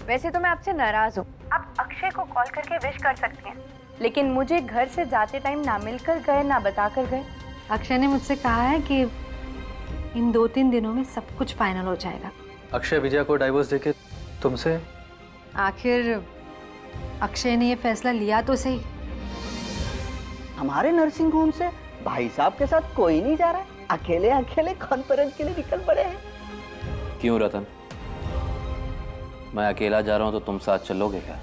वैसे तो मैं आपसे नाराज हूँ, आप अक्षय को कॉल करके विश कर सकती हैं, लेकिन मुझे घर से जाते टाइम ना मिलकर गए ना बताकर गए। अक्षय ने मुझसे कहा है कि इन 2-3 दिनों में सब कुछ फाइनल हो जाएगा। अक्षय विजया को डाइवोर्स देके तुमसे? आखिर अक्षय ने ये फैसला लिया तो सही। हमारे नर्सिंग होम से भाई साहब के साथ कोई नहीं जा रहा है, अकेले अकेले कॉन्फ्रेंस के लिए निकल पड़े हैं। क्यों रतन, मैं अकेला जा रहा हूं तो तुम साथ चलोगे क्या?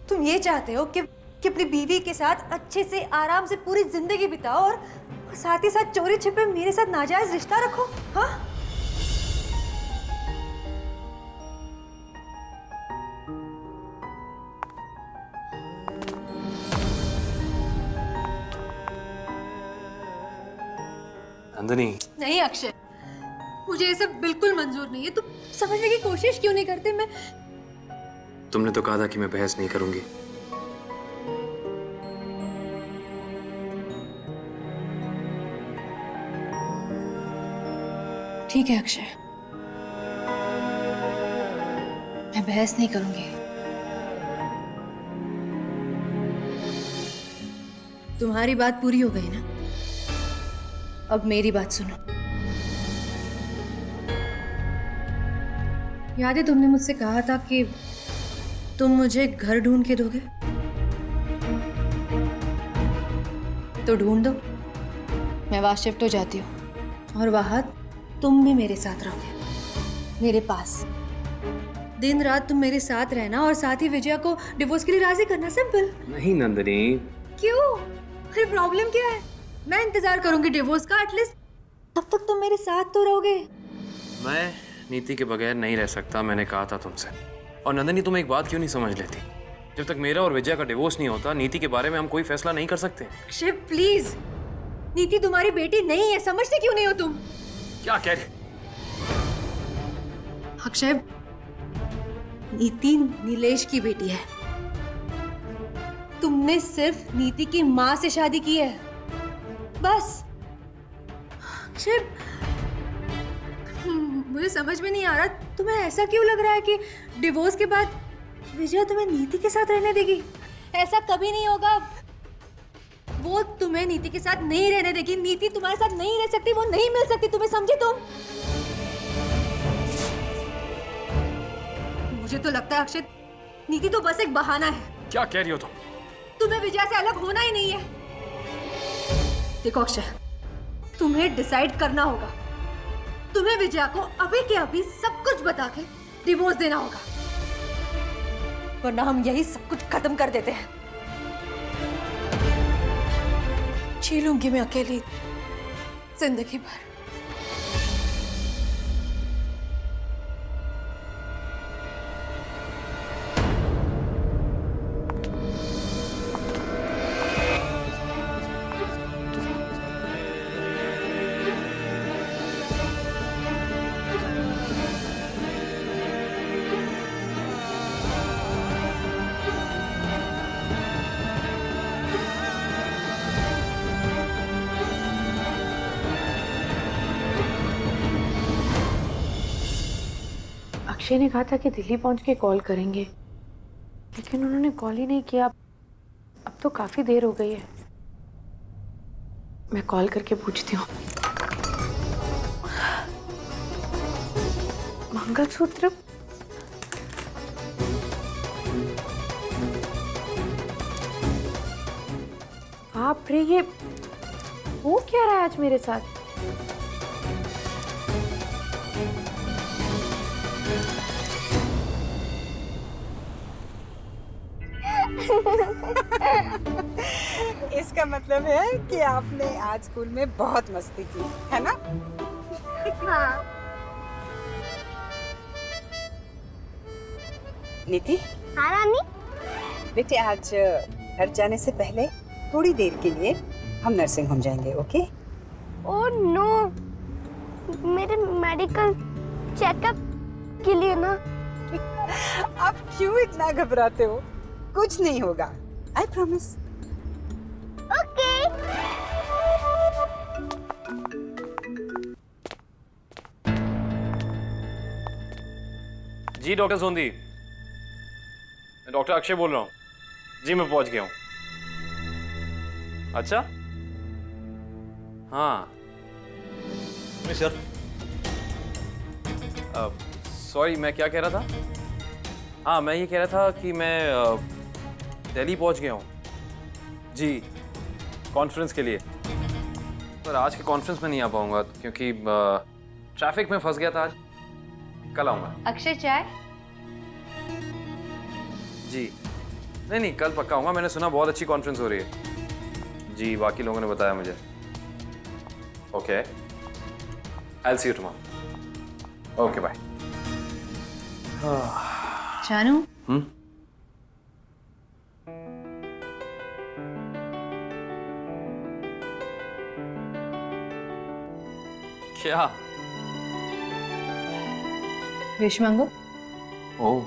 तुम ये चाहते हो कि अपनी बीवी के साथ अच्छे से आराम से पूरी जिंदगी बिताओ और साथ ही साथ चोरी छिपे मेरे साथ नाजायज रिश्ता रखो? हाँ, नंदिनी, नहीं अक्षय, मुझे ये सब बिल्कुल मंजूर नहीं है। तुम समझने की कोशिश क्यों नहीं करते? तुमने तो कहा था कि मैं बहस नहीं करूंगी। ठीक है अक्षय, मैं बहस नहीं करूंगी। तुम्हारी बात पूरी हो गई ना? अब मेरी बात सुनो। याद है तुमने मुझसे कहा था कि तुम मुझे घर ढूंढ के दोगे? तो ढूंढ दो, मैं वहां शिफ्ट हो जाती हूँ और वहां तुम भी मेरे साथ रहोगे, मेरे पास। दिन रात तुम मेरे साथ रहना और साथ ही विजया को डिवोर्स के लिए राजी करना। सिंपल। नहीं नंदिनी। क्यों? अरे प्रॉब्लम क्या है? मैं इंतजार करूंगी डिवोर्स का, एटलीस्ट तब तक तुम मेरे साथ तो रहोगे। मैं नीति के बगैर नहीं रह सकता, मैंने कहा था तुमसे। और नंदिनी, तुम एक बात क्यों नहीं समझ लेती? जब तक मेरा और विजया का डिवोर्स नहीं होता, नीति के बारे में हम कोई फैसला नहीं कर सकते। अक्षय प्लीज, नीति तुम्हारी बेटी नहीं है, समझते क्यों नहीं हो तुम? क्या कह रहे? अक्षय, नीति नीलेश की बेटी है। तुमने सिर्फ नीति की माँ से शादी की है, बस। अक्षय, मुझे समझ में नहीं आ रहा, तुम्हें ऐसा क्यों लग रहा है कि डिवोर्स के बाद विजया तुम्हें नीति के साथ रहने देगी? ऐसा कभी नहीं होगा। वो तुम्हें नीति के साथ नहीं रहने देगी। नीति तुम्हारे साथ नहीं रह सकती, वो नहीं मिल सकती तुम्हें, समझे तुम? मुझे तो लगता है अक्षय, नीति तो बस एक बहाना है। क्या कह रही हो तुम? तुम्हें विजया से अलग होना ही नहीं है। देखो अक्षय, तुम्हें डिसाइड करना होगा। तुम्हें विजया को अभी के अभी सब कुछ बता के डिवोर्स देना होगा, वरना हम यही सब कुछ खत्म कर देते हैं। जी लूंगी मैं अकेली जिंदगी भर। अक्षय ने कहा था कि दिल्ली पहुंच के कॉल करेंगे, लेकिन उन्होंने कॉल ही नहीं किया। अब तो काफी देर हो गई है। मैं कॉल करके पूछती हूँ। मंगलसूत्र? बाप रे, ये वो क्या रहा है आज मेरे साथ? इसका मतलब है कि आपने आज स्कूल में बहुत मस्ती की, है ना? हाँ। नीति। हाँ नानी। बेटे, आज घर जाने से पहले थोड़ी देर के लिए हम नर्सिंग होम जाएंगे, ओके? ओह नो, मेरे मेडिकल चेकअप के लिए ना। आप क्यों इतना घबराते हो? कुछ नहीं होगा, आई प्रॉमिस। ओके। जी डॉक्टर सोंदी, मैं डॉक्टर अक्षय बोल रहा हूँ। जी मैं पहुंच गया हूँ। अच्छा हाँ सर। सॉरी, मैं क्या कह रहा था? हाँ, मैं ये कह रहा था कि मैं दिल्ली पहुंच गया हूँ जी, कॉन्फ्रेंस के लिए। पर आज के कॉन्फ्रेंस में नहीं आ पाऊंगा क्योंकि ट्रैफिक में फंस गया था आज। कल आऊंगा। अक्षय चाय? जी नहीं, कल पक्का आऊंगा। मैंने सुना बहुत अच्छी कॉन्फ्रेंस हो रही है जी, बाकी लोगों ने बताया मुझे। Okay, I will see you tomorrow. Okay bye. जानू, क्या? विश मांगो। ओह,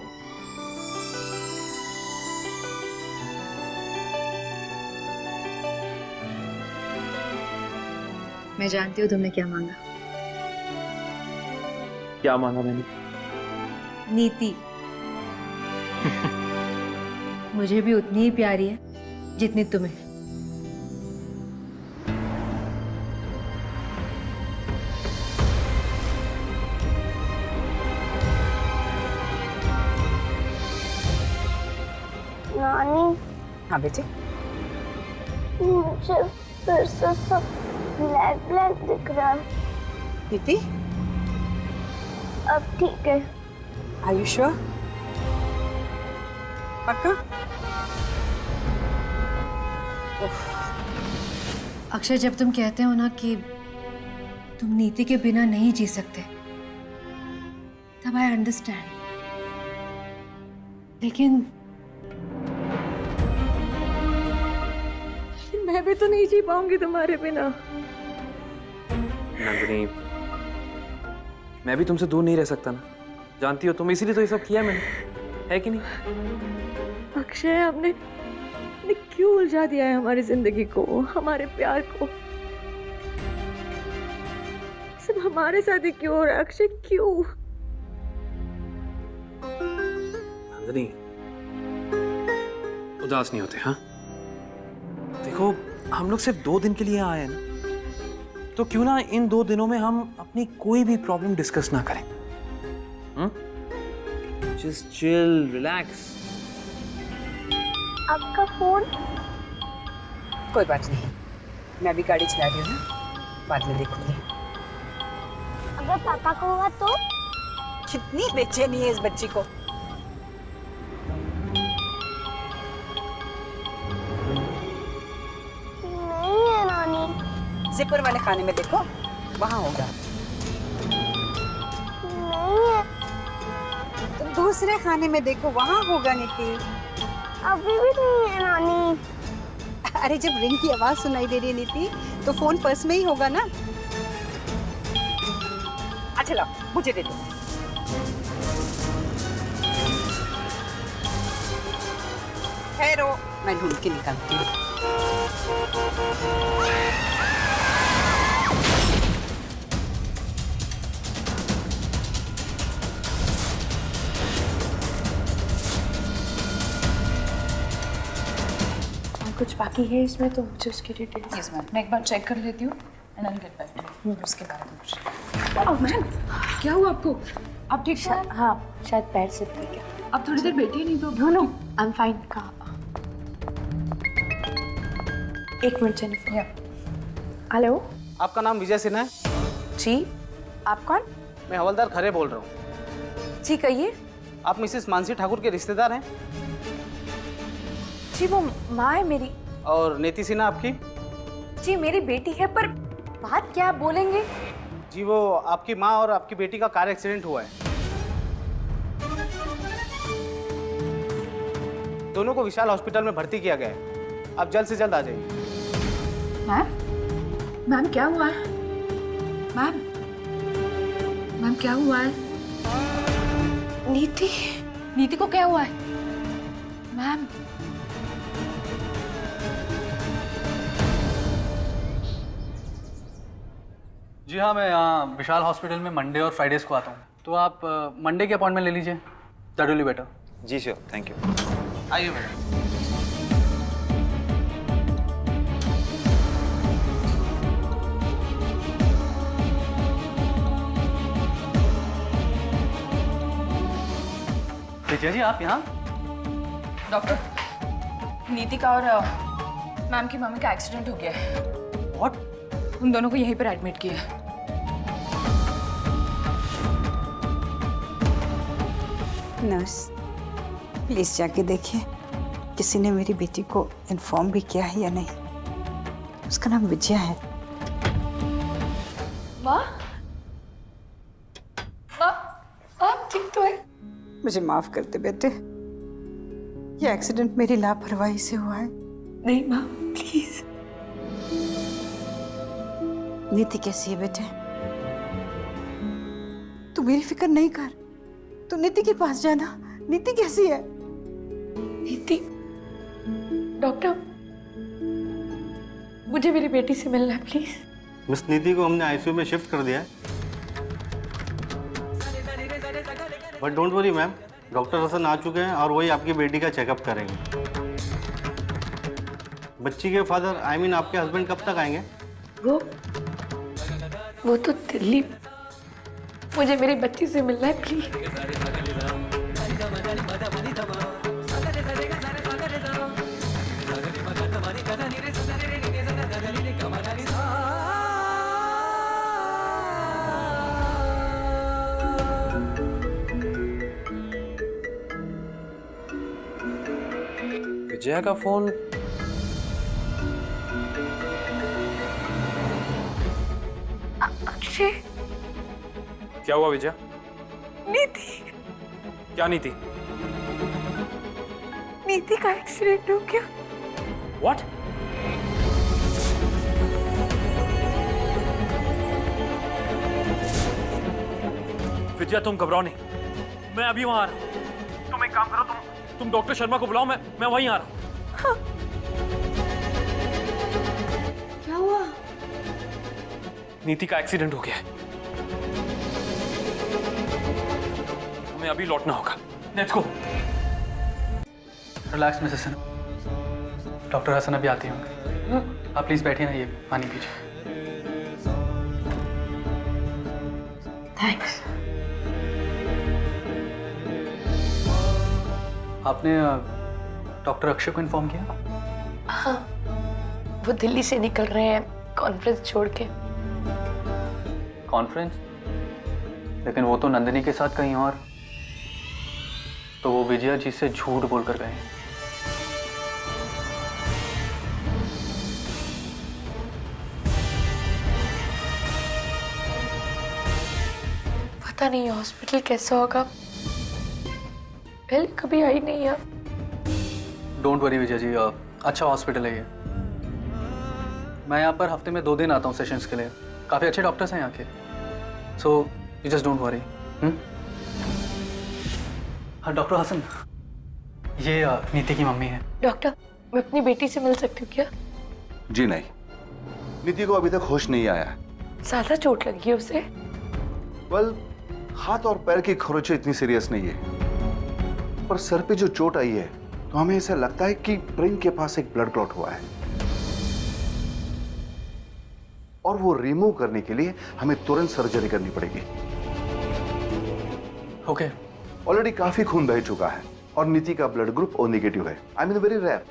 मैं जानती हूँ तुमने क्या मांगा। क्या मांगा मैंने? नीति। मुझे भी उतनी ही प्यारी है जितनी तुम्हें। नानी, हाँ बेटे। मुझे फिर से सब ब्लैक ब्लैक दिख रहा है। नीति, अब ठीक है। Are you sure? पक्का? अक्षय, जब तुम कहते हो ना कि तुम नीति के बिना नहीं जी सकते, तब आई अंडरस्टैंड। लेकिन मैं भी तो नहीं जी पाऊंगी तुम्हारे बिना। नंदिनी, मैं भी तुमसे दूर नहीं रह सकता ना, जानती हो तुम, इसीलिए तो ये सब किया मैंने, है कि नहीं? अक्षय, हमने क्यों उलझा दिया है हमारी जिंदगी को, हमारे प्यार को? सब हमारे साथ ही क्यों हो रहा है अक्षय, क्यों? नंदिनी, उदास नहीं होते? हाँ देखो, हम लोग सिर्फ 2 दिन के लिए आए हैं ना, तो क्यों ना इन 2 दिनों में हम अपनी कोई भी प्रॉब्लम डिस्कस ना करें? Just chill, relax. आपका फोन? कोई बात नहीं, मैं अभी गाड़ी चला रही हूँ ना, बाद में देखूंगी। अगर पापा को हुआ तो? कितनी बेचैनी है इस बच्ची को। नहीं है नानी। जिपर वाले खाने में देखो, वहां होगा। नहीं है। तो दूसरे खाने में देखो, वहां होगा नीति। अभी भी नहीं है नानी। अरे जब रिंग की आवाज सुनाई दे रही है नीति, तो फोन पर्स में ही होगा ना। अच्छा लाओ, मुझे दे दो। ठहरो, मैं ढूंढ के निकालती हूँ। कुछ बाकी है इसमें तो मुझे उसकी डिटेल्स। यस मैम, मैं एक बार चेक कर लेती हूँ and I will get back to you उसके बारे में कुछ। मैम, क्या हुआ आपको? आप ठीक है? हाँ, शायद पैर से ठीक है। आप थोड़ी देर बैठिए, नहीं तो। No I am fine. कहाँ? 1 मिनट जेनिफर। हेलो, आपका नाम विजय सिन्हा है? जी, आप कौन? मैं हवलदार खरे बोल रहा हूँ। जी कहिए। आप मिसेस मानसी ठाकुर के रिश्तेदार हैं? जी वो माँ है मेरी। और नीति सिन्हा आपकी? जी मेरी बेटी है, पर बात क्या बोलेंगे? जी वो आपकी माँ और आपकी बेटी का कार एक्सीडेंट हुआ है। दोनों को विशाल हॉस्पिटल में भर्ती किया गया है। आप जल्द से जल्द आ जाइए। मैम क्या हुआ है? मैम क्या हुआ है? नीति को क्या हुआ है? मैम जी हाँ, मैं यहाँ विशाल हॉस्पिटल में मंडे और फ्राइडेज को आता हूँ, तो आप मंडे की अपॉइंटमेंट ले लीजिए। That will be better. जी श्योर, थैंक यू। आइए मैडम। विजय जी आप यहाँ? डॉक्टर, नीतिका और मैम की मम्मी का एक्सीडेंट हो गया है। व्हाट? उन दोनों को यहीं पर एडमिट किया है। नर्स प्लीज जाके देखिए किसी ने मेरी बेटी को इन्फॉर्म भी किया है या नहीं। उसका नाम विजया है। माँ, माँ, आप ठीक तो है? मुझे माफ कर दे बेटे, ये एक्सीडेंट मेरी लापरवाही से हुआ है। नहीं माँ, प्लीज। नीति कैसी है बेटे? तू मेरी फिक्र नहीं कर, तू नीति के पास जाना। नीति कैसी है? नीति, डॉक्टर, मुझे मेरी बेटी से मिलना है प्लीज। मिस नीति को हमने आईसीयू में शिफ्ट कर दिया है। But don't worry ma'am, doctor Hasan आ चुके हैं और वही आपकी बेटी का चेकअप करेंगे। बच्ची के फादर आई मीन आपके हस्बैंड कब तक आएंगे? वो तो दिल्ली। मुझे मेरी बच्ची से मिलना है प्लीज। विजया का फोन। अक्षय, क्या हुआ विजया? नीति, क्या नीति? नीति का एक्सीडेंट हो गया। व्हाट? विजया तुम घबराओ नहीं, मैं अभी वहां आ रहा हूं। तुम एक काम करो, तुम डॉक्टर शर्मा को बुलाओ, मैं वहीं आ रहा हूं। हाँ। क्या हुआ? नीति का एक्सीडेंट हो गया है, हमें अभी लौटना होगा। Let's go. Relax Mrs Hasan, doctor Hasan अभी आती होंगे। आप प्लीज बैठिए ना, ये पानी पीजिए। थैंक्स। आपने डॉक्टर अक्षय को इन्फॉर्म किया? हाँ, वो दिल्ली से निकल रहे हैं कॉन्फ्रेंस छोड़ के। कॉन्फ्रेंस? लेकिन वो तो नंदिनी के साथ कहीं और। तो वो विजया जी से झूठ बोलकर गए। पता नहीं हॉस्पिटल कैसा होगा, पहले कभी आई नहीं है। डोंट वरी विजय जी, अच्छा हॉस्पिटल है ये। मैं यहाँ पर हफ्ते में 2 दिन आता हूँ सेशंस के लिए। काफ़ी अच्छे डॉक्टर्स हैं यहाँ के, so you just don't worry. हाँ डॉक्टर हसन, ये नीति की मम्मी है। डॉक्टर, मैं अपनी बेटी से मिल सकती हूँ क्या? जी नहीं, नीति को अभी तक होश नहीं आया है। ज्यादा चोट लगी है उसे? वेल, हाथ और पैर की खरोंचें इतनी सीरियस नहीं है, पर सर पे जो चोट आई है तो हमें ऐसा लगता है कि ब्रेन के पास एक ब्लड क्लॉट हुआ है और वो रिमूव करने के लिए हमें तुरंत सर्जरी करनी पड़ेगी। ओके। ऑलरेडी काफी खून बह चुका है और नीति का ब्लड ग्रुप ओ नेगेटिव है। I mean very rare.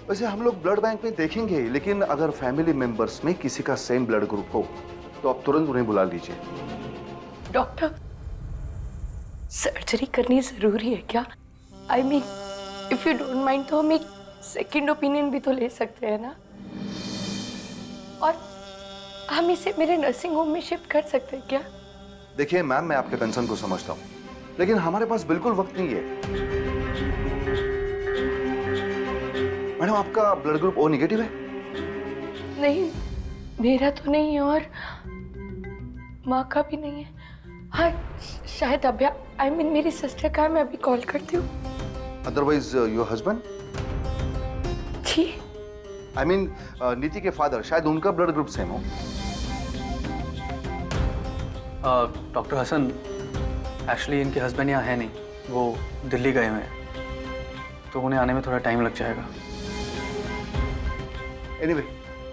वैसे हम लोग ब्लड बैंक में देखेंगे, लेकिन अगर फैमिली मेंबर्स में किसी का सेम ब्लड ग्रुप हो तो आप तुरंत उन्हें बुला लीजिए। डॉक्टर, सर्जरी करनी जरूरी है क्या? I mean if you don't mind तो हम एक सेकंड ओपिनियन भी तो ले सकते हैं ना, और हम इसे मेरे नर्सिंग होम में शिफ्ट कर सकते हैं क्या? देखिए मैम, मैं आपके कंसर्न को समझता हूँ, लेकिन हमारे पास बिल्कुल वक्त नहीं है। मैडम, आपका ब्लड ग्रुप ओ नेगेटिव है? नहीं, मेरा तो नहीं है और माँ का भी नहीं है। हाँ, शायद अभ्या, आई मीन मेरी सिस्टर का है। मैं अभी कॉल करती हूँ। Otherwise your husband? जी, आई मीन नीति के फादर, शायद उनका ब्लड ग्रुप सेम हो। डॉक्टर हसन, एक्चुअली इनके हस्बैंड यहाँ है नहीं, वो दिल्ली गए हुए हैं, तो उन्हें आने में थोड़ा टाइम लग जाएगा। एनीवे,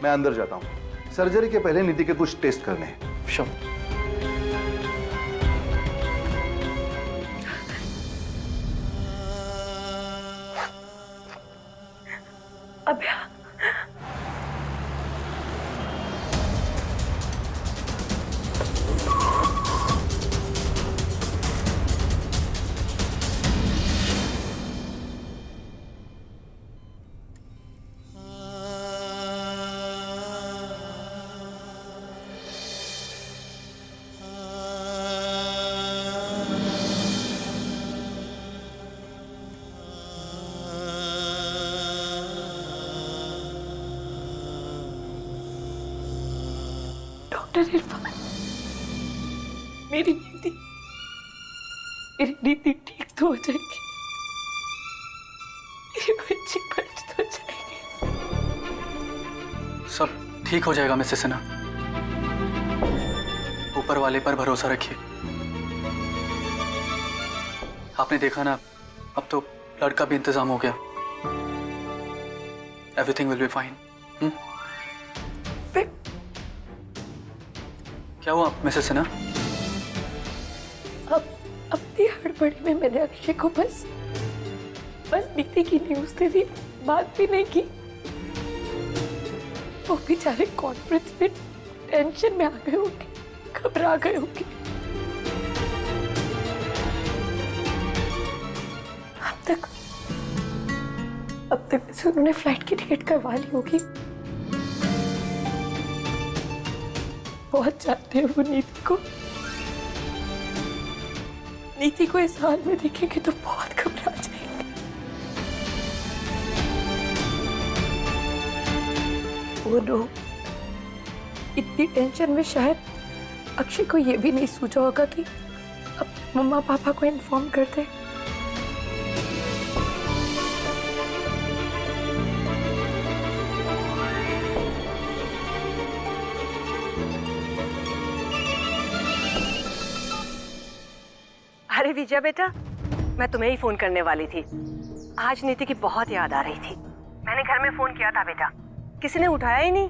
मैं अंदर जाता हूँ। सर्जरी के पहले नीति के कुछ टेस्ट करने हैं। श्योर। अभ्या, डॉक्टर इरफान, मेरी नीति ठीक तो हो जाएगी, मेरी बच्ची बच तो जाएगी। सब ठीक हो जाएगा मिसेस सिन्हा, ऊपर वाले पर भरोसा रखिए। आपने देखा ना, अब तो ब्लड का भी इंतजाम हो गया। Everything will be fine. क्या हुआ मिसेस सिन्हा? अपनी हड़बड़ी में मैंने अक्षय को बस नीति की न्यूज़ दे दी, बात भी नहीं की। वो बेचारे कॉन्फ्रेंस में टेंशन में आ गए होंगे, घबरा गए होंगे। अब तक वैसे उन्होंने फ्लाइट की टिकट करवा ली होगी। बहुत चाहते हैं वो नीति को इस हाल में देखेंगे तो बहुत घबरा जाएंगे। वो नो, इतनी टेंशन में शायद अक्षय को ये भी नहीं सूझा होगा कि अपने मम्मा पापा को इन्फॉर्म कर दे। अरे विजय बेटा, मैं तुम्हें ही फोन करने वाली थी। आज नीति की बहुत याद आ रही थी। मैंने घर में फोन किया था बेटा, किसी ने उठाया ही नहीं।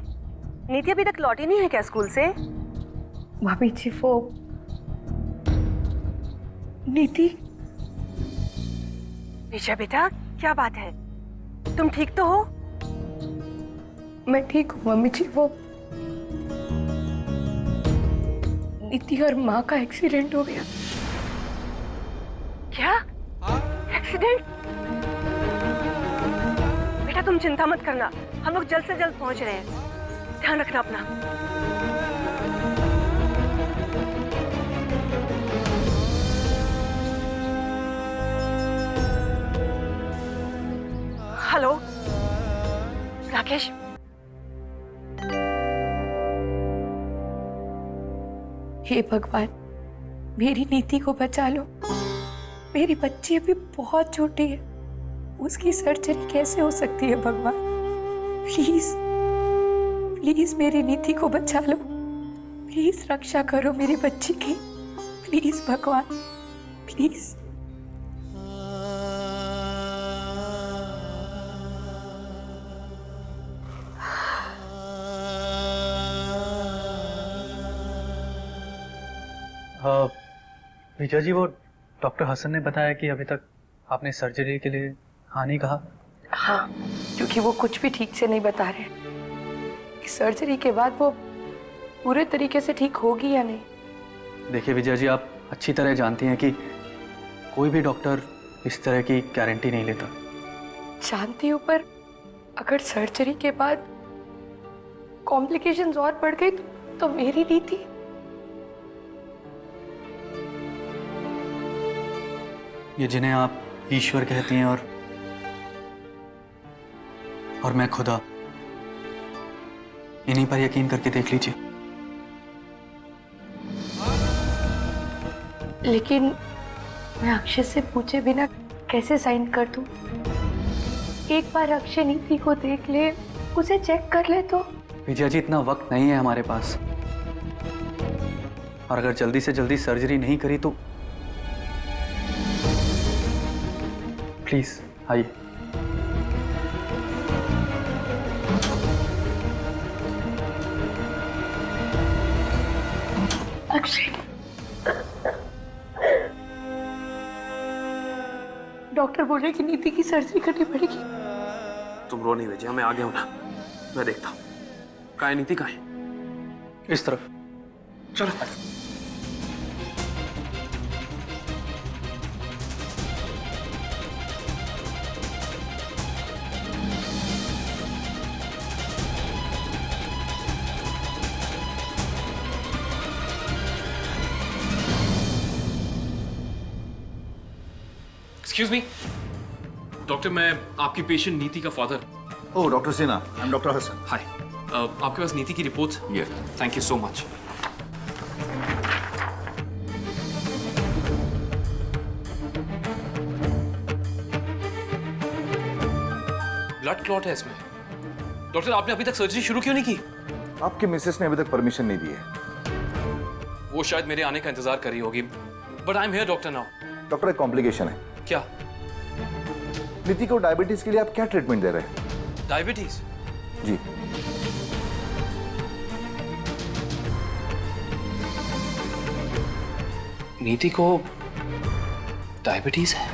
नीति अभी तक लौटी नहीं है क्या स्कूल से? भाभी जी, वो नीति। विजय बेटा, क्या बात है? तुम ठीक तो हो? मैं ठीक हूँ मम्मी जी। वो नीति और माँ का एक्सीडेंट हो गया। क्या एक्सीडेंट? बेटा तुम चिंता मत करना, हम लोग जल्द से जल्द पहुंच रहे हैं। ध्यान रखना अपना। हेलो राकेश, हे भगवान, मेरी नीति को बचा लो। मेरी बच्ची अभी बहुत छोटी है, उसकी सर्जरी कैसे हो सकती है भगवान? प्लीज प्लीज मेरी नीति को बचा लो। प्लीज रक्षा करो मेरी बच्ची की। प्लीज भगवान, प्लीज। विजय जी, वो डॉक्टर हसन ने बताया कि अभी तक आपने सर्जरी के लिए हाँ नहीं कहा। हाँ, क्योंकि वो कुछ भी ठीक से नहीं बता रहे कि सर्जरी के बाद वो पूरे तरीके से ठीक होगी या नहीं। देखिए विजय जी, आप अच्छी तरह जानती हैं कि कोई भी डॉक्टर इस तरह की गारंटी नहीं लेता। जानती हूँ, पर अगर सर्जरी के बाद कॉम्प्लिकेशंस और बढ़ गई तो मेरी नीति। ये जिन्हें आप ईश्वर कहती हैं और मैं खुदा, इन्हीं पर यकीन करके देख लीजिए। लेकिन मैं अक्षय से पूछे बिना कैसे साइन कर दूं? एक बार अक्षय नीति को देख ले, उसे चेक कर ले तो। विजय जी, इतना वक्त नहीं है हमारे पास, और अगर जल्दी से जल्दी सर्जरी नहीं करी तो प्लीज़ आइए। अक्षय, डॉक्टर बोल रहे कि नीति की सर्जरी करनी पड़ेगी। तुम रो नहीं विजया, मैं आ गया हूं ना, मैं देखता हूँ। कहाँ है नीति, कहाँ है? इस तरफ चलो। एक्सक्यूज मी डॉक्टर, मैं आपकी पेशेंट नीति का father. Oh doctor Sinha, I am doctor Hasan. Hi, आपके पास नीति की reports? Yes. Thank you so much. Blood clot है इसमें। डॉक्टर, आपने अभी तक सर्जरी शुरू क्यों नहीं की? आपकी मिसेस ने अभी तक परमिशन नहीं दी है। वो शायद मेरे आने का इंतजार कर रही होगी, but I am here doctor now. Doctor, एक कॉम्प्लिकेशन है। क्या? नीति को डायबिटीज के लिए आप क्या ट्रीटमेंट दे रहे हैं? डायबिटीज? जी। नीति को डायबिटीज है?